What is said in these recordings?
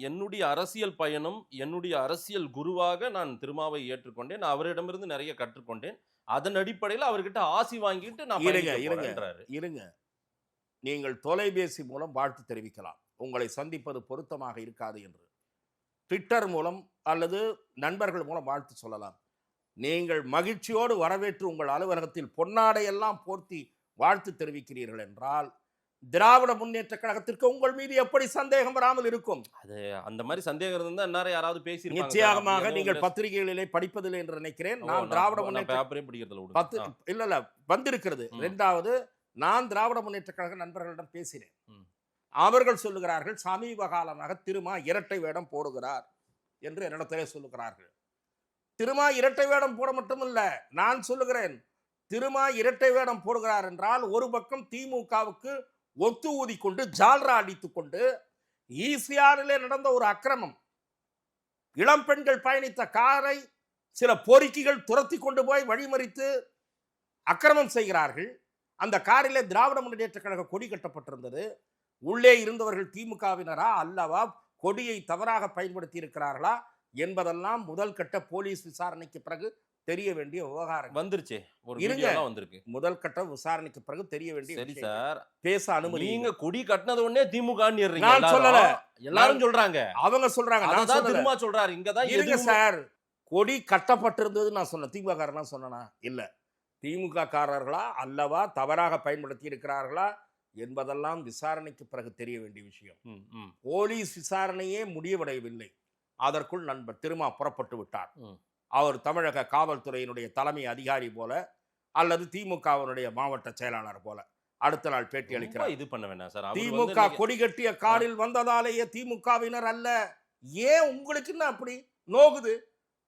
என்னுடைய அரசியல் பயணம், என்னுடைய அரசியல் குருவாக நான் திருமாவை ஏற்றுக்கொண்டேன். நான் அவரிடமிருந்து நெறைய கற்றுக்கொண்டேன். அதன் அடிப்படையில அவர்கிட்ட ஆசி வாங்கிட்டு நான் இருங்க பயணிக்க இருங்க போறேன்றாரு. இருங்க. நீங்கள் தொலைபேசி மூலம் வாழ்த்து தெரிவிக்கலாம். உங்களை சந்திப்பது பொருத்தமாக இருக்காது என்று. ட்விட்டர் மூலம் அல்லது நண்பர்கள் மூலம் வாழ்த்து சொல்லலாம். நீங்கள் மகிழ்ச்சியோடு வரவேற்று உங்கள் அலுவலகத்தில் பொன்னாடையெல்லாம் போர்த்தி வாழ்த்து தெரிவிக்கிறீர்கள் என்றால் திராவிட முன்னேற்ற கழகத்திற்கு உங்கள் மீது எப்படி சந்தேகம் வராமல் இருக்கும்? அது அந்த மாரி சந்தேகம் இருந்தா இந்நேரம் யாராவது பேசியிருப்பாங்க சார். நிச்சயமாக அப்படி நீங்கள் எதுவும் பத்திரிகைகளிலே படிப்பதில்லை என்று நினைக்கிறேன். ஓ, நான் திராவிட நான் முன்னேற்ற பேப்பரே படிக்கிறதில்ல விடுங்க. பத்து இல்ல வந்திருக்கிறது. ம். இரண்டாவது, நான் திராவிட முன்னேற்ற கழக நண்பர்களிடம் பேசினேன். ம். அவர்கள் சொல்லுகிறார்கள் சமீப காலமாக திருமா இரட்டை வேடம் போடுகிறார் என்று என்னிடத்திலே சொல்லுகிறார்கள். திருமா இரட்டை வேடம் போட மட்டுமல்ல, நான் சொல்லுகிறேன் திருமா இரட்டை வேடம் போடுகிறார் என்றால் ஒரு பக்கம் திமுகவுக்கு ஒத்து ஊதிக்கொண்டு ஜால்ரா அடித்துக் கொண்டு ஈசிஆரிலே நடந்த ஒரு அக்கிரமம், இளம் பெண்கள் பயணித்த காரை சில பொறுக்கிகள் துரத்தி கொண்டு போய் வழிமறித்து அக்கிரமம் செய்கிறார்கள். அந்த காரிலே திராவிட முன்னேற்ற கழக கொடி கட்டப்பட்டிருந்தது. உள்ளே இருந்தவர்கள் திமுகவினரா அல்லவா, கொடியை தவறாக பயன்படுத்தி இருக்கிறார்களா என்பதெல்லாம் முதல் கட்ட போலீஸ் விசாரணைக்கு பிறகு தெரிய வேண்டிய விவகாரம் வந்துருச்சே. ஒரு இருங்க. வீடியோலாம் வந்திருக்கு. முதல் கட்ட விசாரணைக்கு பிறகு தெரிய வேண்டிய சரி விஷயம். சார். பேச அனுமதி நீங்க கொடி கட்டினது உடனே திமுகன்றீங்க. நான் சொல்லல. எல்லாரும் சொல்றாங்க. அவங்க சொல்றாங்க, நான் அதான் சொல்லல. திருமா சொல்றாரு. இங்க தான் இருங்க எதுவுமே சார், கொடி கட்டப்பட்டிருந்தது நான் சொன்னேன். திமுக காரனா சொன்னா இல்ல, திமுக காரர்களா அல்லவா தவறாக பயன்படுத்தி இருக்கிறார்களா என்பதெல்லாம் விசாரணைக்கு பிறகு தெரிய வேண்டிய விஷயம். ம், ம், போலீஸ் விசாரணையே முடிவடையவில்லை. அதற்குள் நண்பர் திருமா புறப்பட்டு விட்டார். ம். அவர் தமிழக காவல்துறையினுடைய தலைமை அதிகாரி போல அல்லது திமுகவினுடைய மாவட்ட செயலாளர் போல அடுத்த நாள் பேட்டி ரொம்ப அளிக்கிறார். இது பண்ண வேண்டாம் சார். அவர் வந்து திமுக கொடி கட்டிய காரில் வந்ததாலேயே திமுகவினர் அல்ல. ஏன் உங்களுக்கு என்ன அப்படி நோகுது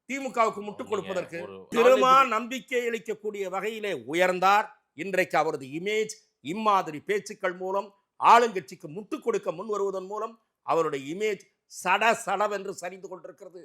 திமுகவுக்கு முட்டுக் கொடுப்பதற்கு? ஒரு திருமா நம்பிக்கை அளிக்கக்கூடிய வகையிலே உயர்ந்தார். இன்றைக்கு அவரது இமேஜ் இம்மாதிரி பேச்சுக்கள் மூலம் ஆளுங்கட்சிக்கு முட்டுக் கொடுக்க முன் வருவதன் மூலம் அவருடைய இமேஜ் சட சடவென்று சரிந்து கொண்டிருக்கிறது.